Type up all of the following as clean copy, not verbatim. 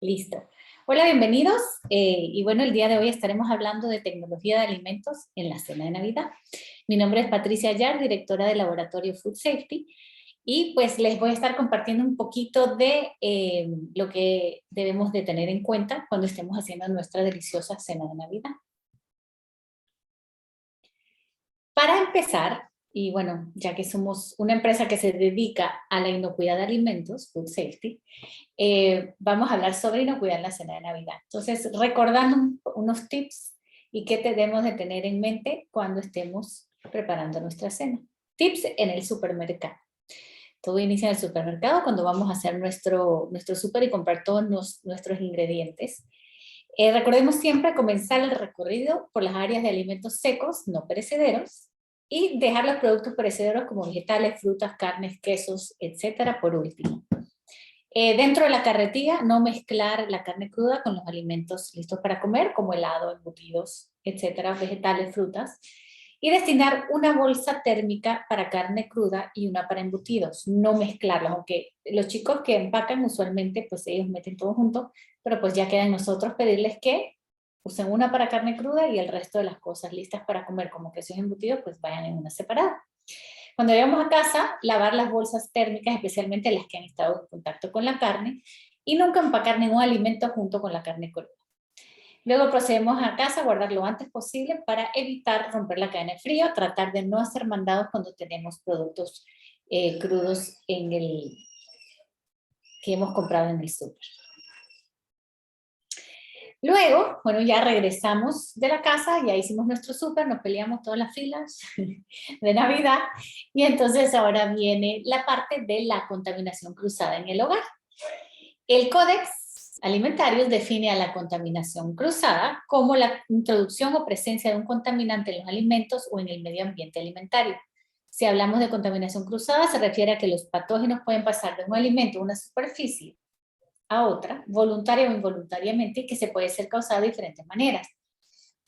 Listo. Hola, bienvenidos. Y bueno, el día de hoy estaremos hablando de tecnología de alimentos en la cena de Navidad. Mi nombre es Patricia Ayar, directora del Laboratorio Food Safety. Y pues les voy a estar compartiendo un poquito de lo que debemos de tener en cuenta cuando estemos haciendo nuestra deliciosa cena de Navidad. Para empezar, y bueno, ya que somos una empresa que se dedica a la inocuidad de alimentos, Food Safety, vamos a hablar sobre inocuidad en la cena de Navidad. Entonces, recordando unos tips y qué debemos de tener en mente cuando estemos preparando nuestra cena. Tips en el supermercado. Todo inicia en el supermercado cuando vamos a hacer nuestro súper y comprar todos nuestros ingredientes. Recordemos siempre comenzar el recorrido por las áreas de alimentos secos, no perecederos, y dejar los productos perecederos como vegetales, frutas, carnes, quesos, etcétera, por último. Dentro de la carretilla, no mezclar la carne cruda con los alimentos listos para comer, como helado, embutidos, etcétera, vegetales, frutas. Y destinar una bolsa térmica para carne cruda y una para embutidos. No mezclarlos, aunque los chicos que empacan usualmente, pues ellos meten todo junto, pero pues ya queda en nosotros pedirles que usen una para carne cruda y el resto de las cosas listas para comer, como quesos embutidos, pues vayan en una separada. Cuando llegamos a casa, lavar las bolsas térmicas, especialmente las que han estado en contacto con la carne, y nunca empacar ningún alimento junto con la carne cruda. Luego procedemos a casa a guardar lo antes posible para evitar romper la cadena de frío, tratar de no hacer mandados cuando tenemos productos crudos que hemos comprado en el súper. Luego, bueno, ya regresamos de la casa, ya hicimos nuestro súper, nos peleamos todas las filas de Navidad, y entonces ahora viene la parte de la contaminación cruzada en el hogar. El Códex Alimentarios define a la contaminación cruzada como la introducción o presencia de un contaminante en los alimentos o en el medio ambiente alimentario. Si hablamos de contaminación cruzada, se refiere a que los patógenos pueden pasar de un alimento o una superficie a otra, voluntaria o involuntariamente, y que se puede ser causada de diferentes maneras.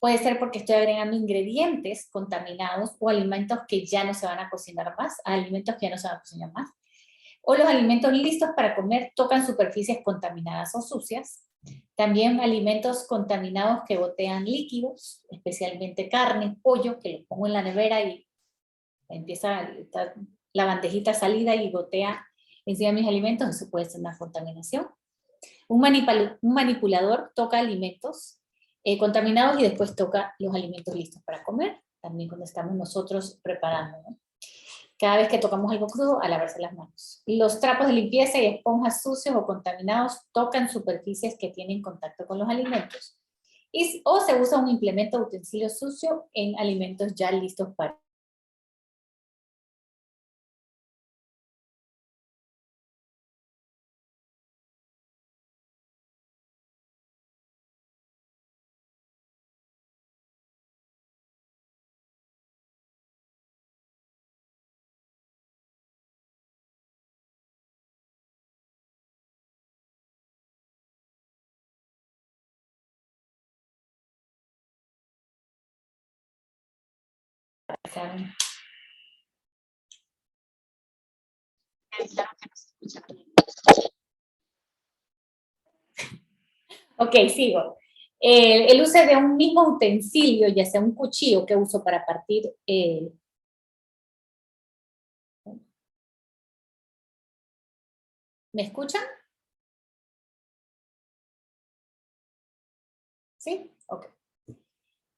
Puede ser porque estoy agregando ingredientes contaminados o alimentos que ya no se van a cocinar más, alimentos que ya no se van a cocinar más, o los alimentos listos para comer tocan superficies contaminadas o sucias. También alimentos contaminados que gotean líquidos, especialmente carne, pollo, que los pongo en la nevera y empieza la bandejita salida y gotea encima de mis alimentos, eso puede ser una contaminación. Un manipulador toca alimentos contaminados y después toca los alimentos listos para comer, también cuando estamos nosotros preparando, ¿no? Cada vez que tocamos algo crudo, a lavarse las manos. Los trapos de limpieza y esponjas sucios o contaminados tocan superficies que tienen contacto con los alimentos. O se usa un implemento o utensilio sucio en alimentos ya listos para ¿saben? Ok, sigo. El uso de un mismo utensilio, ya sea un cuchillo que uso para partir. ¿Me escuchan? ¿Sí? Ok.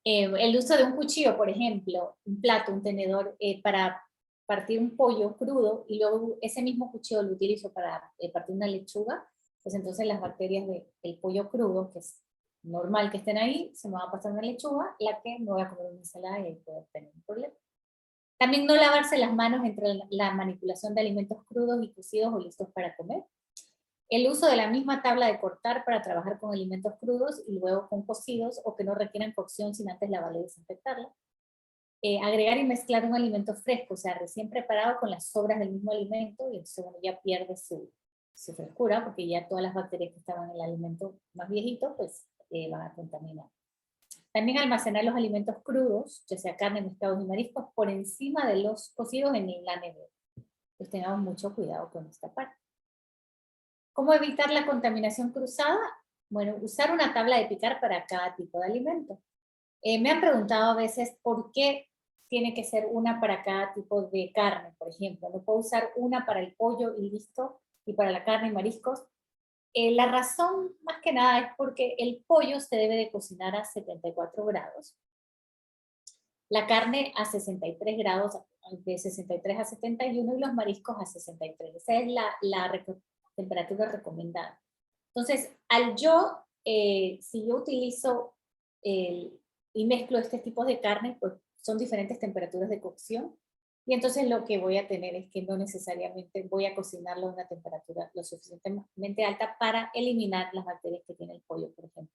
El uso de un cuchillo, por ejemplo, un plato, un tenedor, para partir un pollo crudo y luego ese mismo cuchillo lo utilizo para partir una lechuga, pues entonces las bacterias del pollo crudo, que es normal que estén ahí, se me va a pasar una lechuga, la que me voy a comer una ensalada y ahí puedo tener un problema. También no lavarse las manos entre la manipulación de alimentos crudos y cocidos o listos para comer. El uso de la misma tabla de cortar para trabajar con alimentos crudos y luego con cocidos o que no requieran cocción sin antes lavarla y desinfectarla. Agregar y mezclar un alimento fresco, o sea, recién preparado con las sobras del mismo alimento, y entonces bueno, ya pierde su frescura porque ya todas las bacterias que estaban en el alimento más viejito pues van a contaminar. También almacenar los alimentos crudos, ya sea carne, pescados y mariscos, por encima de los cocidos en la nevera. pues tengamos mucho cuidado con esta parte. ¿Cómo evitar la contaminación cruzada? Bueno, usar una tabla de picar para cada tipo de alimento. Me han preguntado a veces por qué tiene que ser una para cada tipo de carne, por ejemplo. No puedo usar una para el pollo y listo, y para la carne y mariscos. La razón, más que nada, es porque el pollo se debe de cocinar a 74 grados, la carne a 63 grados, de 63 a 71, y los mariscos a 63. Esa es la temperatura recomendada. Entonces, si yo utilizo y mezclo este tipo de carne, pues son diferentes temperaturas de cocción, y entonces lo que voy a tener es que no necesariamente voy a cocinarlo a una temperatura lo suficientemente alta para eliminar las bacterias que tiene el pollo, por ejemplo.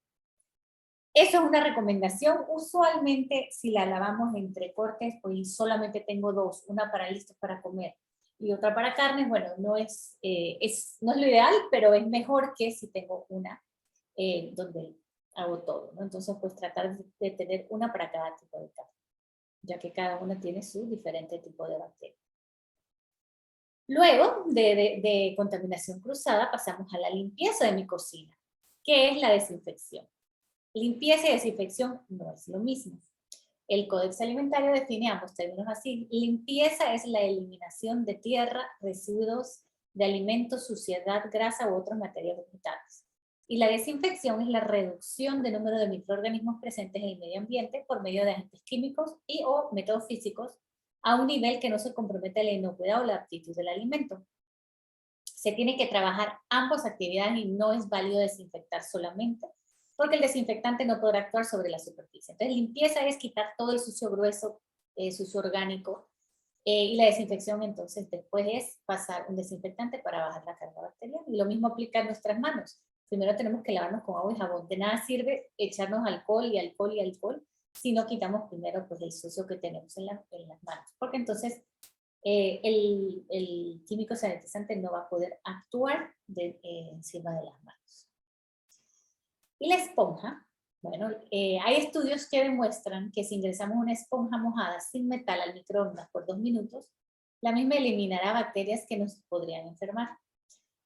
Eso es una recomendación. Usualmente, si la lavamos entre cortes, pues solamente tengo dos, una para listos para comer y otra para carne. Bueno, no es lo ideal, pero es mejor que si tengo una donde hago todo, ¿no? Entonces, pues tratar de tener una para cada tipo de carne, ya que cada una tiene su diferente tipo de bacteria. Luego de contaminación cruzada, pasamos a la limpieza de mi cocina, que es la desinfección. Limpieza y desinfección no es lo mismo. El Códex Alimentario define ambos términos así. Limpieza es la eliminación de tierra, residuos de alimentos, suciedad, grasa u otros materiales vegetales. Y la desinfección es la reducción del número de microorganismos presentes en el medio ambiente por medio de agentes químicos y o métodos físicos a un nivel que no se compromete la inocuidad o la aptitud del alimento. Se tiene que trabajar ambas actividades y no es válido desinfectar solamente, porque el desinfectante no podrá actuar sobre la superficie. Entonces, limpieza es quitar todo el sucio grueso, sucio orgánico, y la desinfección entonces después es pasar un desinfectante para bajar la carga bacteriana. Y lo mismo aplica a nuestras manos. Primero tenemos que lavarnos con agua y jabón. De nada sirve echarnos alcohol y alcohol y alcohol si no quitamos primero pues, el sucio que tenemos en las manos. Porque entonces el químico sanitizante no va a poder actuar encima de las manos. Y la esponja, bueno, hay estudios que demuestran que si ingresamos una esponja mojada sin metal al microondas por 2 minutos, la misma eliminará bacterias que nos podrían enfermar.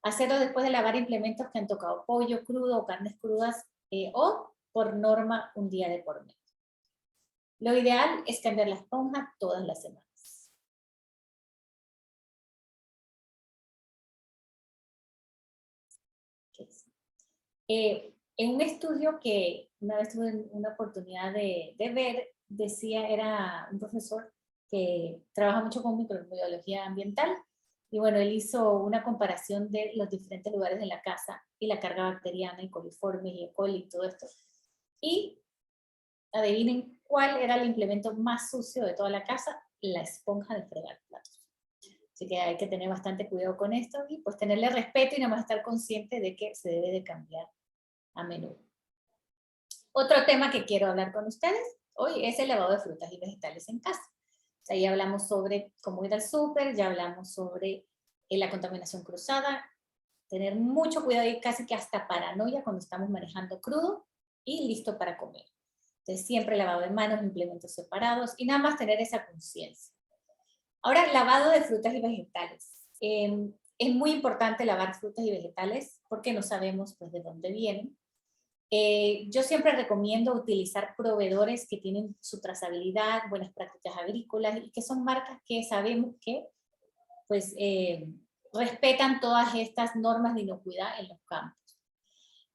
Hacerlo después de lavar implementos que han tocado pollo crudo o carnes crudas o, por norma, un día de por medio. Lo ideal es cambiar la esponja todas las semanas. En un estudio que una vez tuve una oportunidad de ver, decía, era un profesor que trabaja mucho con microbiología ambiental, y bueno, él hizo una comparación de los diferentes lugares de la casa y la carga bacteriana y coliformes y E. coli y todo esto. Y adivinen cuál era el implemento más sucio de toda la casa: la esponja de fregar platos. Así que hay que tener bastante cuidado con esto y pues tenerle respeto y nada más estar consciente de que se debe de cambiar a menudo. Otro tema que quiero hablar con ustedes hoy es el lavado de frutas y vegetales en casa. O sea, ya hablamos sobre cómo ir al súper, ya hablamos sobre la contaminación cruzada, tener mucho cuidado y casi que hasta paranoia cuando estamos manejando crudo y listo para comer. Entonces, siempre lavado de manos, implementos separados y nada más tener esa conciencia. Ahora, lavado de frutas y vegetales. Es muy importante lavar frutas y vegetales porque no sabemos pues, de dónde vienen. Yo siempre recomiendo utilizar proveedores que tienen su trazabilidad, buenas prácticas agrícolas y que son marcas que sabemos que pues, respetan todas estas normas de inocuidad en los campos.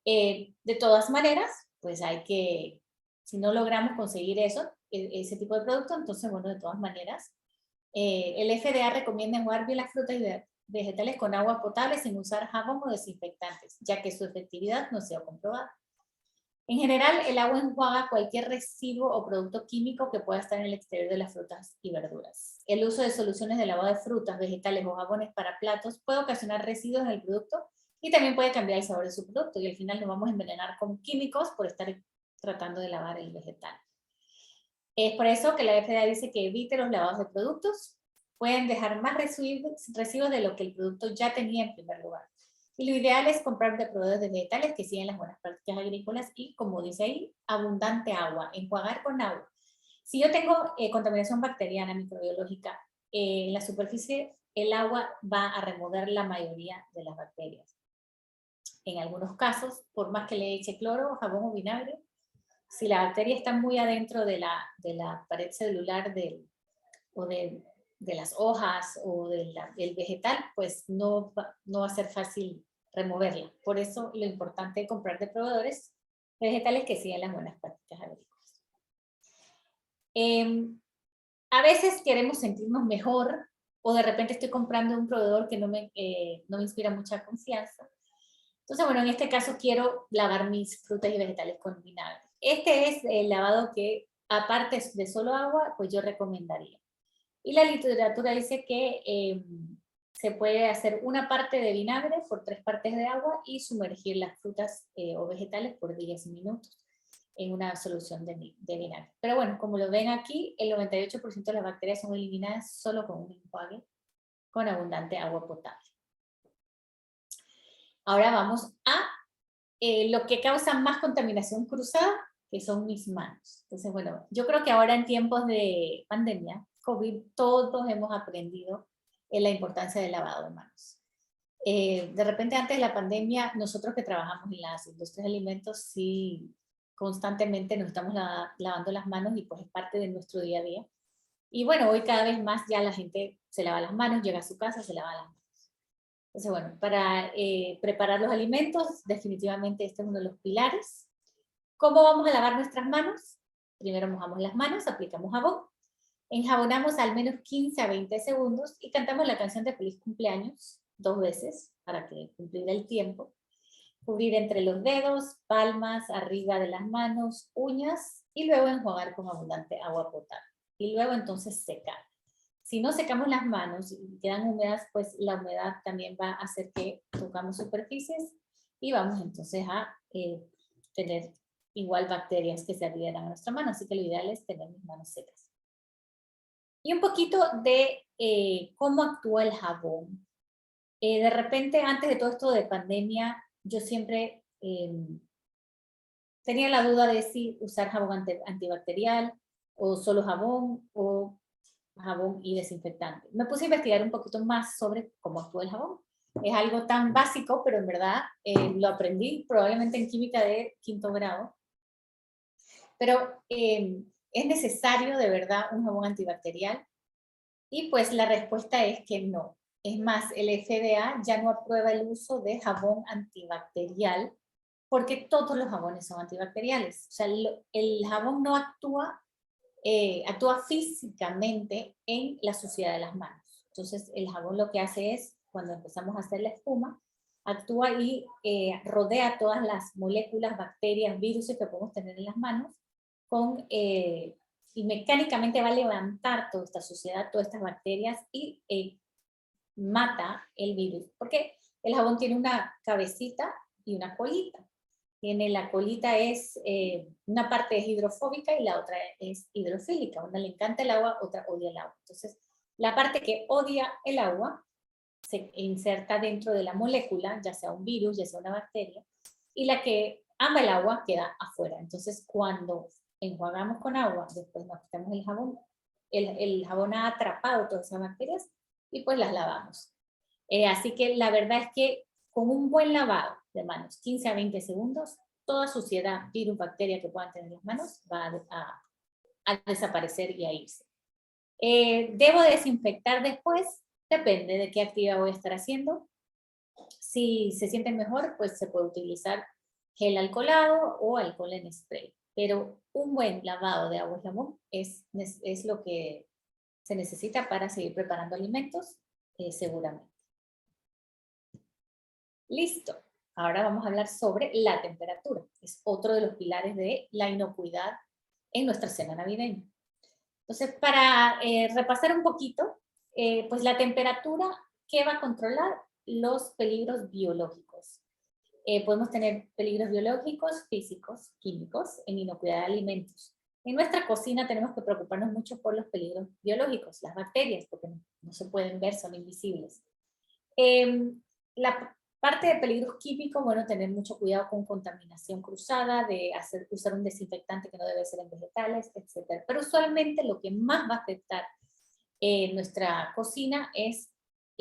De todas maneras, pues hay que, si no logramos conseguir ese tipo de producto, entonces, bueno, de todas maneras, el FDA recomienda enjuagar bien las frutas y vegetales con agua potable sin usar jabón o desinfectantes, ya que su efectividad no ha sido comprobada. En general, el agua enjuaga cualquier residuo o producto químico que pueda estar en el exterior de las frutas y verduras. El uso de soluciones de lavado de frutas, vegetales o jabones para platos puede ocasionar residuos en el producto y también puede cambiar el sabor de su producto, y al final nos vamos a envenenar con químicos por estar tratando de lavar el vegetal. Es por eso que la FDA dice que evite los lavados de productos. Pueden dejar más residuos de lo que el producto ya tenía en primer lugar. Y lo ideal es comprar de proveedores de vegetales que siguen las buenas prácticas agrícolas y, como dice ahí, abundante agua, enjuagar con agua. Si yo tengo contaminación bacteriana, microbiológica, en la superficie el agua va a remover la mayoría de las bacterias. En algunos casos, por más que le eche cloro, jabón o vinagre, si la bacteria está muy adentro de la pared celular o de las hojas o del vegetal, pues no va a ser fácil removerla. Por eso lo importante es comprar de proveedores vegetales que sigan las buenas prácticas agrícolas. A veces queremos sentirnos mejor o de repente estoy comprando un proveedor que no me inspira mucha confianza. Entonces, bueno, en este caso quiero lavar mis frutas y vegetales con vinagre. Este es el lavado que, aparte de solo agua, pues yo recomendaría. Y la literatura dice que se puede hacer una parte de vinagre por 3 partes de agua y sumergir las frutas o vegetales por 10 minutos en una solución de vinagre. Pero bueno, como lo ven aquí, el 98% de las bacterias son eliminadas solo con un enjuague con abundante agua potable. Ahora vamos a lo que causa más contaminación cruzada, que son mis manos. Entonces, bueno, yo creo que ahora en tiempos de pandemia, COVID, todos hemos aprendido la importancia del lavado de manos. De repente antes de la pandemia, nosotros que trabajamos en las industrias de alimentos, sí, constantemente nos estamos lavando las manos y pues es parte de nuestro día a día. Y bueno, hoy cada vez más ya la gente se lava las manos, llega a su casa, se lava las manos. Entonces, bueno, para preparar los alimentos, definitivamente este es uno de los pilares. ¿Cómo vamos a lavar nuestras manos? Primero mojamos las manos, aplicamos jabón, enjabonamos al menos 15 a 20 segundos y cantamos la canción de Feliz Cumpleaños 2 veces para que cumplir el tiempo. Cubrir entre los dedos, palmas, arriba de las manos, uñas y luego enjuagar con abundante agua potable. Y luego entonces secar. Si no secamos las manos y quedan húmedas, pues la humedad también va a hacer que tocamos superficies y vamos entonces a tener igual bacterias que se adhieran a nuestra mano. Así que lo ideal es tener mis manos secas. Y un poquito de cómo actúa el jabón. De repente, antes de todo esto de pandemia, yo siempre tenía la duda de si usar jabón antibacterial o solo jabón o jabón y desinfectante. Me puse a investigar un poquito más sobre cómo actúa el jabón. Es algo tan básico, pero en verdad lo aprendí probablemente en química de 5º grado. Pero ¿es necesario de verdad un jabón antibacterial? Y pues la respuesta es que no. Es más, el FDA ya no aprueba el uso de jabón antibacterial porque todos los jabones son antibacteriales. O sea, el jabón no actúa físicamente en la suciedad de las manos. Entonces, el jabón lo que hace es, cuando empezamos a hacer la espuma, actúa y rodea todas las moléculas, bacterias, virus que podemos tener en las manos y mecánicamente va a levantar toda esta suciedad, todas estas bacterias y mata el virus. Porque el jabón tiene una cabecita y una colita. La colita una parte es hidrofóbica y la otra es hidrofílica. Una le encanta el agua, otra odia el agua. Entonces, la parte que odia el agua se inserta dentro de la molécula, ya sea un virus, ya sea una bacteria, y la que ama el agua queda afuera. Entonces, cuando enjuagamos con agua, después nos quitamos el jabón, el jabón ha atrapado todas esas bacterias y pues las lavamos. Así que la verdad es que con un buen lavado de manos, 15 a 20 segundos, toda suciedad, virus, bacteria que puedan tener en las manos va a desaparecer y a irse. ¿Debo desinfectar después? Depende de qué actividad voy a estar haciendo. Si se sienten mejor, pues se puede utilizar gel alcoholado o alcohol en spray. Pero un buen lavado de agua y jabón es lo que se necesita para seguir preparando alimentos seguramente. Listo. Ahora vamos a hablar sobre la temperatura. Es otro de los pilares de la inocuidad en nuestra cena navideña. Entonces, para repasar un poquito, pues la temperatura, ¿qué va a controlar? Los peligros biológicos. Podemos tener peligros biológicos, físicos, químicos, en inocuidad de alimentos. En nuestra cocina tenemos que preocuparnos mucho por los peligros biológicos, las bacterias, porque no se pueden ver, son invisibles. La parte de peligros químicos, bueno, tener mucho cuidado con contaminación cruzada, de usar un desinfectante que no debe ser en vegetales, etc. Pero usualmente lo que más va a afectar nuestra cocina es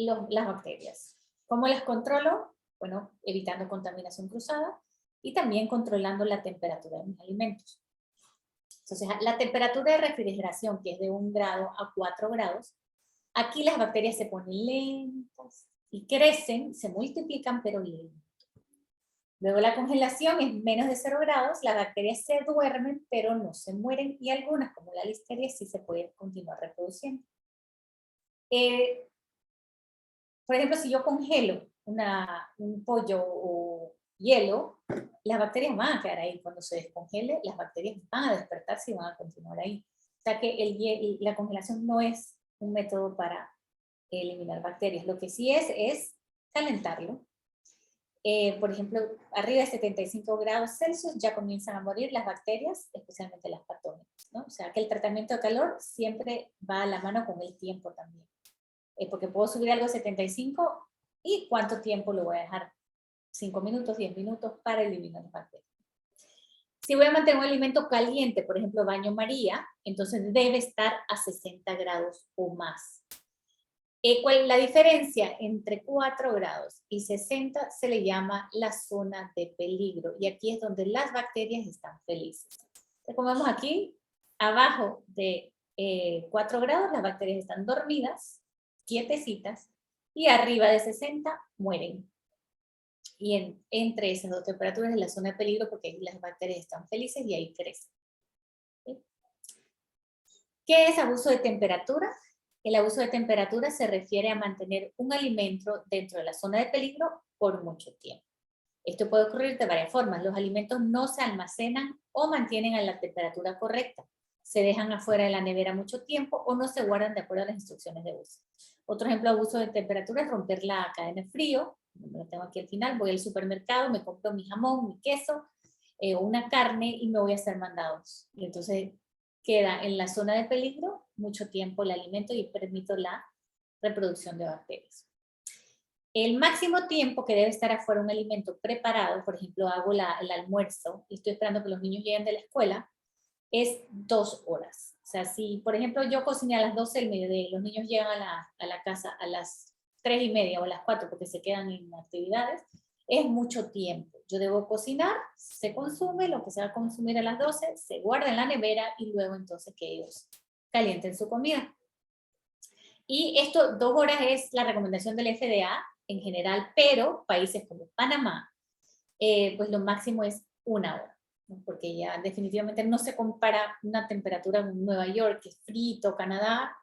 las bacterias. ¿Cómo las controlo? Bueno, evitando contaminación cruzada y también controlando la temperatura de mis alimentos. Entonces, la temperatura de refrigeración, que es de 1 grado a 4 grados, aquí las bacterias se ponen lentas y crecen, se multiplican, pero lento. Luego la congelación es menos de 0 grados, las bacterias se duermen, pero no se mueren, y algunas, como la listeria, sí se pueden continuar reproduciendo. Por ejemplo, si yo congelo un pollo o hielo, las bacterias van a quedar ahí. Cuando se descongele, las bacterias van a despertarse y van a continuar ahí. O sea que la congelación no es un método para eliminar bacterias. Lo que sí es calentarlo. Por ejemplo, arriba de 75 grados Celsius ya comienzan a morir las bacterias, especialmente las patógenas, ¿no? O sea que el tratamiento de calor siempre va a la mano con el tiempo también. Porque puedo subir algo a 75 y cuánto tiempo lo voy a dejar. 5 minutos, 10 minutos para eliminar las bacterias. Si voy a mantener un alimento caliente, por ejemplo, baño María, entonces debe estar a 60 grados o más. ¿Cuál es la diferencia entre 4 grados y 60? Se le llama la zona de peligro, y aquí es donde las bacterias están felices. Entonces, como vemos aquí, abajo de 4 grados las bacterias están dormidas, quietecitas, y arriba de 60 mueren. Y entre esas dos temperaturas es la zona de peligro, porque ahí las bacterias están felices y ahí crecen. ¿Sí? ¿Qué es abuso de temperatura? El abuso de temperatura se refiere a mantener un alimento dentro de la zona de peligro por mucho tiempo. Esto puede ocurrir de varias formas. Los alimentos no se almacenan o mantienen a la temperatura correcta. Se dejan afuera de la nevera mucho tiempo o no se guardan de acuerdo a las instrucciones de uso. Otro ejemplo de abuso de temperatura es romper la cadena de frío. Lo tengo aquí al final. Voy al supermercado, me compro mi jamón, mi queso o una carne y me voy a hacer mandados. Y entonces queda en la zona de peligro mucho tiempo el alimento y permito la reproducción de bacterias. El máximo tiempo que debe estar afuera un alimento preparado, por ejemplo, hago el almuerzo y estoy esperando que los niños lleguen de la escuela, es 2 horas. O sea, si, por ejemplo, yo cociné a las 12 del mediodía y los niños llegan a la casa a las 3:30 o a las 4 porque se quedan en actividades, es mucho tiempo. Yo debo cocinar, se consume, lo que se va a consumir a las 12, se guarda en la nevera y luego entonces que ellos calienten su comida. Y esto, 2 horas es la recomendación del FDA en general, pero países como Panamá, pues lo máximo es 1 hora, ¿no? Porque ya definitivamente no se compara una temperatura en Nueva York, que es frito, Canadá,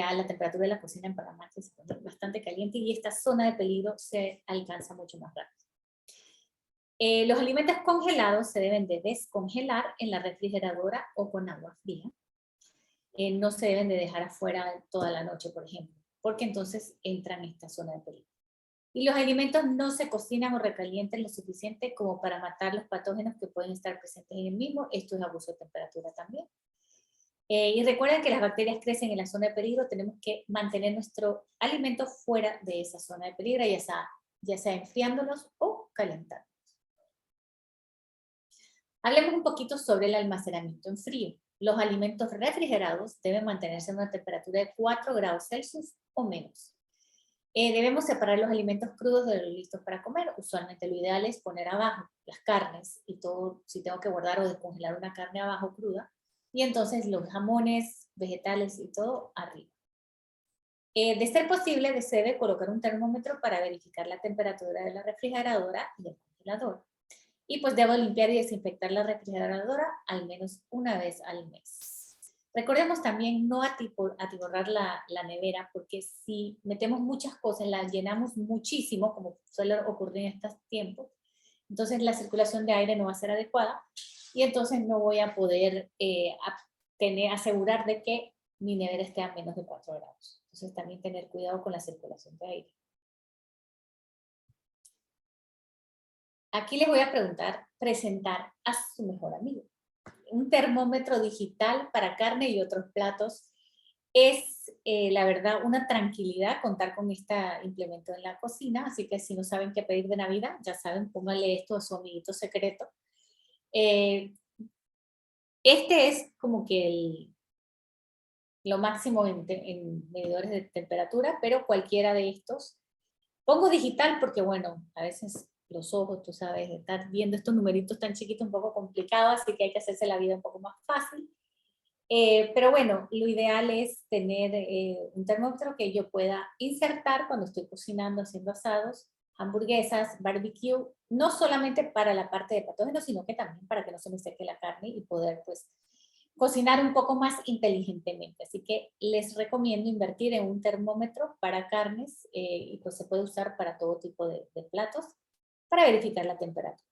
a la temperatura de la cocina en Panamá, que se pone bastante caliente, y esta zona de peligro se alcanza mucho más rápido. Los alimentos congelados se deben de descongelar en la refrigeradora o con agua fría. No se deben de dejar afuera toda la noche, por ejemplo, porque entonces entran en esta zona de peligro. Y los alimentos no se cocinan o recalientan lo suficiente como para matar los patógenos que pueden estar presentes en el mismo. Esto es abuso de temperatura también. Y recuerden que las bacterias crecen en la zona de peligro. Tenemos que mantener nuestro alimento fuera de esa zona de peligro, ya sea enfriándolos o calentándolos. Hablemos un poquito sobre el almacenamiento en frío. Los alimentos refrigerados deben mantenerse en una temperatura de 4 grados Celsius o menos. Debemos separar los alimentos crudos de los listos para comer. Usualmente lo ideal es poner abajo las carnes y todo, si tengo que guardar o descongelar una carne abajo cruda, y entonces los jamones, vegetales y todo arriba. De ser posible, se debe colocar un termómetro para verificar la temperatura de la refrigeradora y el congelador. Y pues debo limpiar y desinfectar la refrigeradora al menos una vez al mes. Recordemos también no atiborrar la nevera, porque si metemos muchas cosas, las llenamos muchísimo, como suele ocurrir en estos tiempos, entonces la circulación de aire no va a ser adecuada y entonces no voy a poder asegurar de que mi nevera esté a menos de 4 grados. Entonces también tener cuidado con la circulación de aire. Aquí les voy a presentar a su mejor amigo. Un termómetro digital para carne y otros platos. Es, la verdad, una tranquilidad contar con este implemento en la cocina, así que si no saben qué pedir de Navidad, ya saben, pónganle esto a su amiguito secreto. Este es como que lo máximo en medidores de temperatura, pero cualquiera de estos. Pongo digital porque, bueno, a veces los ojos, tú sabes, estar viendo estos numeritos tan chiquitos un poco complicado, así que hay que hacerse la vida un poco más fácil. Pero bueno, lo ideal es tener un termómetro que yo pueda insertar cuando estoy cocinando, haciendo asados, hamburguesas, barbecue, no solamente para la parte de patógenos, sino que también para que no se me seque la carne y poder pues cocinar un poco más inteligentemente. Así que les recomiendo invertir en un termómetro para carnes y pues se puede usar para todo tipo de platos para verificar la temperatura.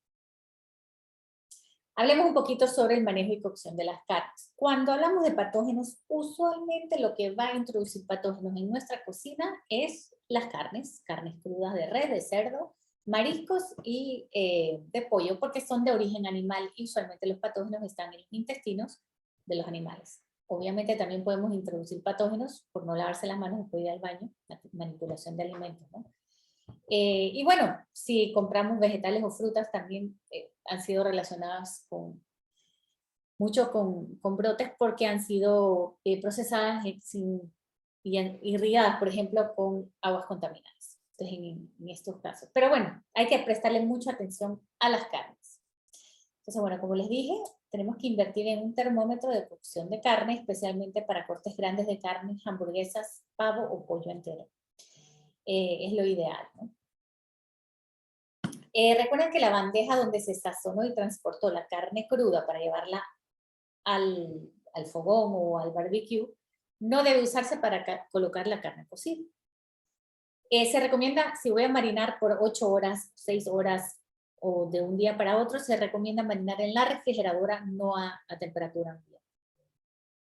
Hablemos un poquito sobre el manejo y cocción de las carnes. Cuando hablamos de patógenos, usualmente lo que va a introducir patógenos en nuestra cocina es las carnes, carnes crudas de res, de cerdo, mariscos y de pollo, porque son de origen animal y usualmente los patógenos están en los intestinos de los animales. Obviamente también podemos introducir patógenos por no lavarse las manos después de ir al baño, la manipulación de alimentos, ¿no? Y bueno, si compramos vegetales o frutas también han sido relacionadas mucho con brotes porque han sido procesadas y irrigadas, por ejemplo, con aguas contaminadas. Entonces, en estos casos. Pero bueno, hay que prestarle mucha atención a las carnes. Entonces, bueno, como les dije, tenemos que invertir en un termómetro de cocción de carne, especialmente para cortes grandes de carne, hamburguesas, pavo o pollo entero. Es lo ideal, ¿no? Recuerden que la bandeja donde se sazonó y transportó la carne cruda para llevarla al fogón o al barbecue no debe usarse para colocar la carne cocida. Se recomienda, si voy a marinar por 8 horas, 6 horas o de un día para otro, se recomienda marinar en la refrigeradora, no a temperatura ambiente.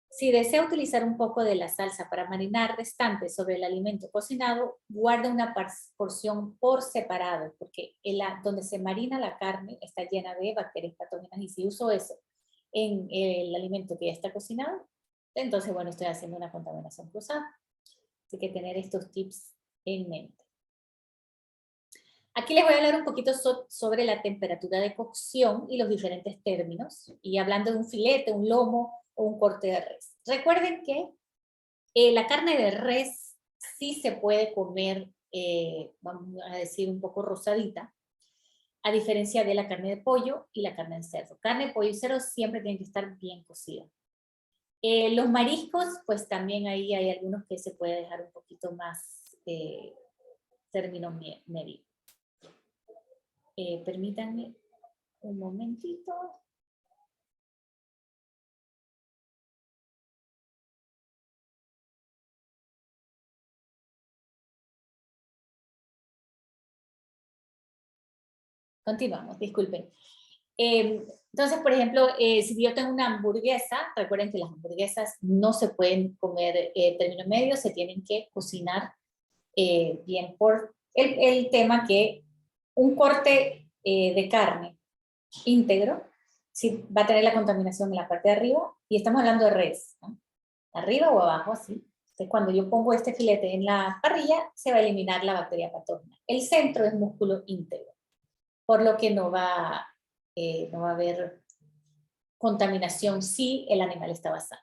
Si desea utilizar un poco de la salsa para marinar restantes sobre el alimento cocinado, guarda una porción por separado, porque donde se marina la carne está llena de bacterias patógenas y si uso eso en el alimento que ya está cocinado, entonces, bueno, estoy haciendo una contaminación cruzada. Así que tener estos tips en mente. Aquí les voy a hablar un poquito sobre la temperatura de cocción y los diferentes términos, y hablando de un filete, un lomo o un corte de res. Recuerden que la carne de res sí se puede comer, vamos a decir, un poco rosadita, a diferencia de la carne de pollo y la carne de cerdo. Carne, pollo y cerdo siempre tienen que estar bien cocidas. Los mariscos, pues también ahí hay algunos que se puede dejar un poquito más término medio. Permítanme un momentito. Continuamos, disculpen. Entonces, por ejemplo, si yo tengo una hamburguesa, recuerden que las hamburguesas no se pueden comer término medio, se tienen que cocinar bien por el tema que un corte de carne íntegro sí, va a tener la contaminación en la parte de arriba y estamos hablando de res, ¿no? Arriba o abajo, así. Entonces, cuando yo pongo este filete en la parrilla, se va a eliminar la bacteria patógena. El centro es músculo íntegro, por lo que no va a haber contaminación si el animal está basado.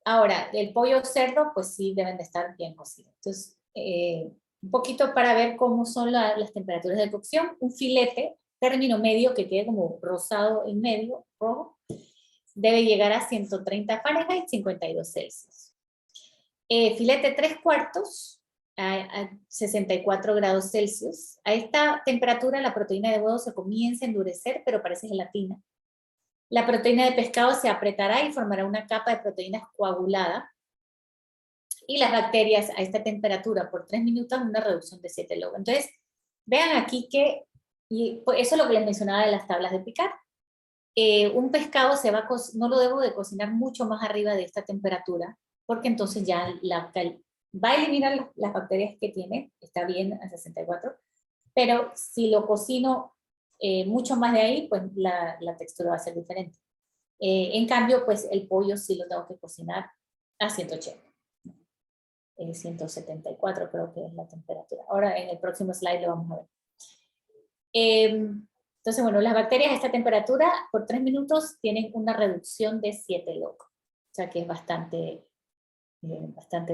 Ahora, el pollo o cerdo, pues sí deben de estar bien cocidos. Entonces, un poquito para ver cómo son las temperaturas de cocción. Un filete, término medio, que quede como rosado en medio, rojo, debe llegar a 130 Fahrenheit, 52 Celsius. Filete 3/4 a 64 grados Celsius. A esta temperatura la proteína de huevo se comienza a endurecer, pero parece gelatina. La proteína de pescado se apretará y formará una capa de proteínas coagulada. Y las bacterias a esta temperatura por 3 minutos, una reducción de 7 log. Entonces, vean aquí que, y eso es lo que les mencionaba de las tablas de picar. Un pescado no lo debo de cocinar mucho más arriba de esta temperatura, porque entonces ya va a eliminar las bacterias que tiene, está bien a 64, pero si lo cocino mucho más de ahí, pues la textura va a ser diferente. En cambio, pues el pollo sí lo tengo que cocinar a 180. 174 creo que es la temperatura. Ahora en el próximo slide lo vamos a ver. Entonces, bueno, las bacterias a esta temperatura por 3 minutos tienen una reducción de 7 log. sea que es bastante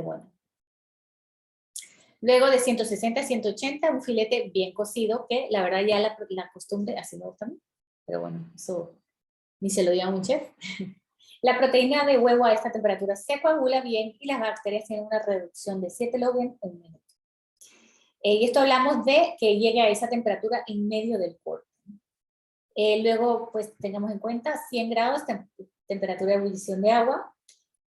bueno. Luego de 160 a 180, un filete bien cocido, que la verdad ya la costumbre, así me gusta a mí, pero bueno, eso ni se lo diga a un chef. La proteína de huevo a esta temperatura se coagula bien y las bacterias tienen una reducción de 7 log en un minuto. Y esto hablamos de que llegue a esa temperatura en medio del cuerpo. Luego, pues tengamos en cuenta 100 grados, temperatura de ebullición de agua,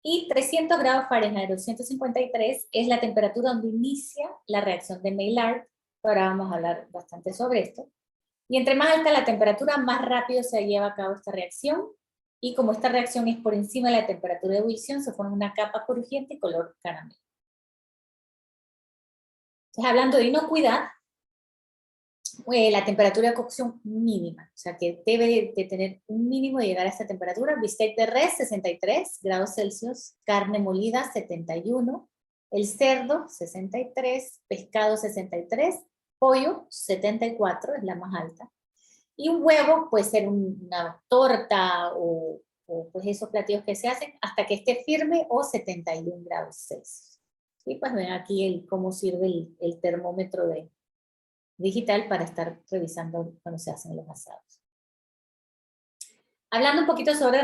y 300 grados Fahrenheit o 153 es la temperatura donde inicia la reacción de Maillard. Ahora vamos a hablar bastante sobre esto. Y entre más alta la temperatura, más rápido se lleva a cabo esta reacción. Y como esta reacción es por encima de la temperatura de ebullición, se forma una capa crujiente color caramelo. Entonces, hablando de inocuidad, la temperatura de cocción mínima, o sea que debe de tener un mínimo de llegar a esta temperatura. Bistec de res 63 grados Celsius, carne molida 71, el cerdo 63, pescado 63, pollo 74, es la más alta. Y un huevo puede ser una torta o pues esos platillos que se hacen hasta que esté firme o 71 grados Celsius. Y pues ven aquí cómo sirve el termómetro digital para estar revisando cuando se hacen los asados. Hablando un poquito sobre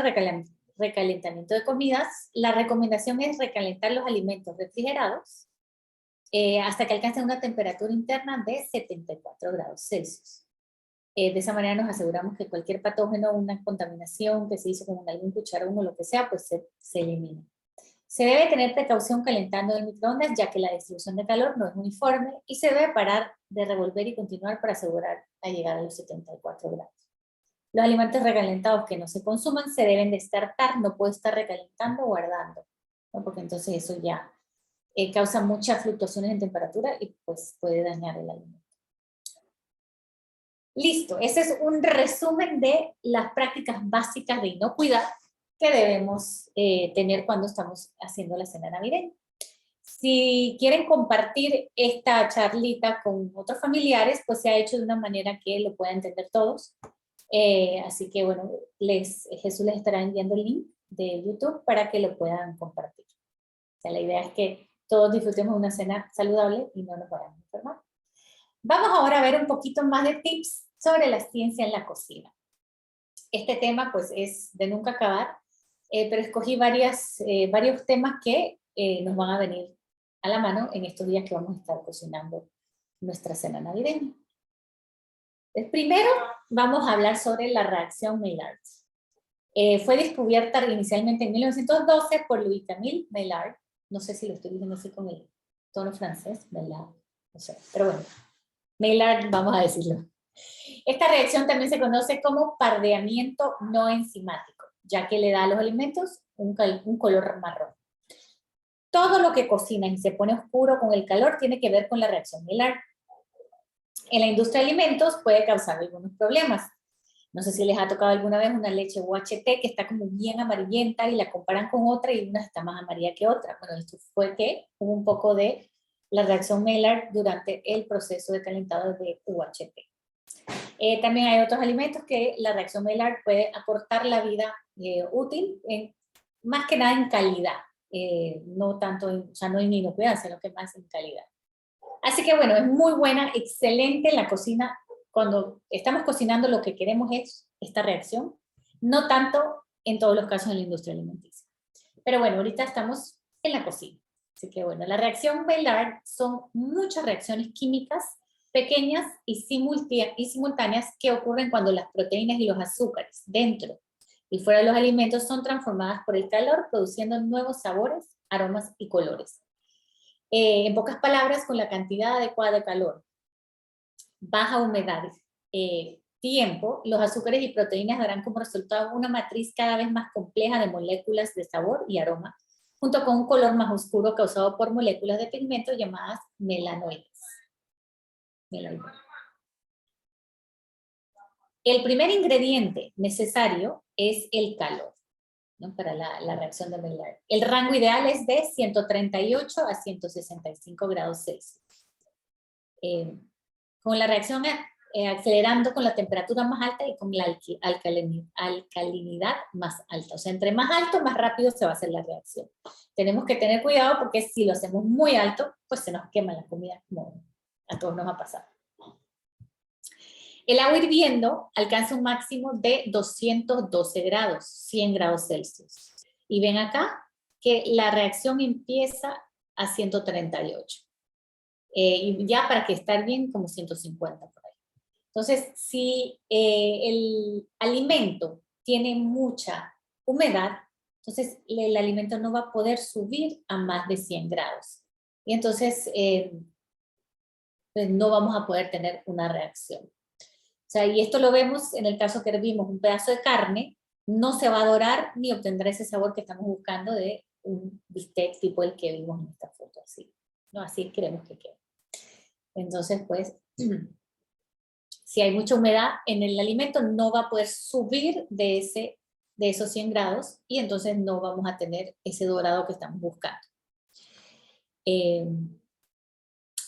recalentamiento de comidas, la recomendación es recalentar los alimentos refrigerados hasta que alcancen una temperatura interna de 74 grados Celsius. De esa manera nos aseguramos que cualquier patógeno, una contaminación que se hizo con algún cucharón o lo que sea, pues se elimina. Se debe tener precaución calentando el microondas, ya que la distribución de calor no es uniforme y se debe parar de revolver y continuar para asegurar la llegada a los 74 grados. Los alimentos recalentados que no se consuman se deben descartar, no puede estar recalentando o guardando, ¿no? Porque entonces eso ya causa muchas fluctuaciones en temperatura y pues puede dañar el alimento. Listo, ese es un resumen de las prácticas básicas de inocuidad que debemos tener cuando estamos haciendo la cena navideña. Si quieren compartir esta charlita con otros familiares, pues se ha hecho de una manera que lo puedan entender todos. Así que bueno, Jesús les estará enviando el link de YouTube para que lo puedan compartir. O sea, la idea es que todos disfrutemos de una cena saludable y no nos vayamos a enfermar. Vamos ahora a ver un poquito más de tips sobre la ciencia en la cocina. Este tema pues es de nunca acabar, pero escogí varios temas que nos van a venir a la mano en estos días que vamos a estar cocinando nuestra cena navideña. Primero vamos a hablar sobre la reacción Maillard. Fue descubierta inicialmente en 1912 por Louis-Camille Maillard. No sé si lo estoy diciendo así con el tono francés, Maillard, no sé, pero bueno, Maillard vamos a decirlo. Esta reacción también se conoce como pardeamiento no enzimático, ya que le da a los alimentos un color marrón. Todo lo que cocina y se pone oscuro con el calor tiene que ver con la reacción Maillard. En la industria de alimentos puede causar algunos problemas. No sé si les ha tocado alguna vez una leche UHT que está como bien amarillenta y la comparan con otra y una está más amarilla que otra. Bueno, esto fue que hubo un poco de la reacción Maillard durante el proceso de calentado de UHT. También hay otros alimentos que la reacción Maillard puede acortar la vida útil, más que nada en calidad, no tanto, o sea, no en inocuidad, sino que más en calidad. Así que bueno, es muy buena, excelente en la cocina. Cuando estamos cocinando lo que queremos es esta reacción, no tanto en todos los casos en la industria alimenticia. Pero bueno, ahorita estamos en la cocina. Así que bueno, la reacción Maillard son muchas reacciones químicas pequeñas y simultáneas que ocurren cuando las proteínas y los azúcares dentro y fuera de los alimentos son transformadas por el calor, produciendo nuevos sabores, aromas y colores. En pocas palabras, con la cantidad adecuada de calor, baja humedad, tiempo, los azúcares y proteínas darán como resultado una matriz cada vez más compleja de moléculas de sabor y aroma, junto con un color más oscuro causado por moléculas de pigmento llamadas melanoides. El primer ingrediente necesario es el calor, ¿no? Para la reacción de Maillard. El rango ideal es de 138 a 165 grados Celsius. Con la reacción acelerando con la temperatura más alta y con la alcalinidad más alta. O sea, entre más alto, más rápido se va a hacer la reacción. Tenemos que tener cuidado porque si lo hacemos muy alto, pues se nos quema la comida, como a todos nos ha pasado. El agua hirviendo alcanza un máximo de 212 grados, 100 grados Celsius. Y ven acá que la reacción empieza a 138. Y ya para que estar bien, como 150 por ahí. Entonces, si el alimento tiene mucha humedad, entonces el alimento no va a poder subir a más de 100 grados. Y entonces pues no vamos a poder tener una reacción. O sea, y esto lo vemos en el caso que hervimos un pedazo de carne, no se va a dorar ni obtendrá ese sabor que estamos buscando de un bistec tipo el que vimos en esta foto, así. No, así queremos que quede. Entonces, pues, si hay mucha humedad en el alimento, no va a poder subir de esos 100 grados y entonces no vamos a tener ese dorado que estamos buscando.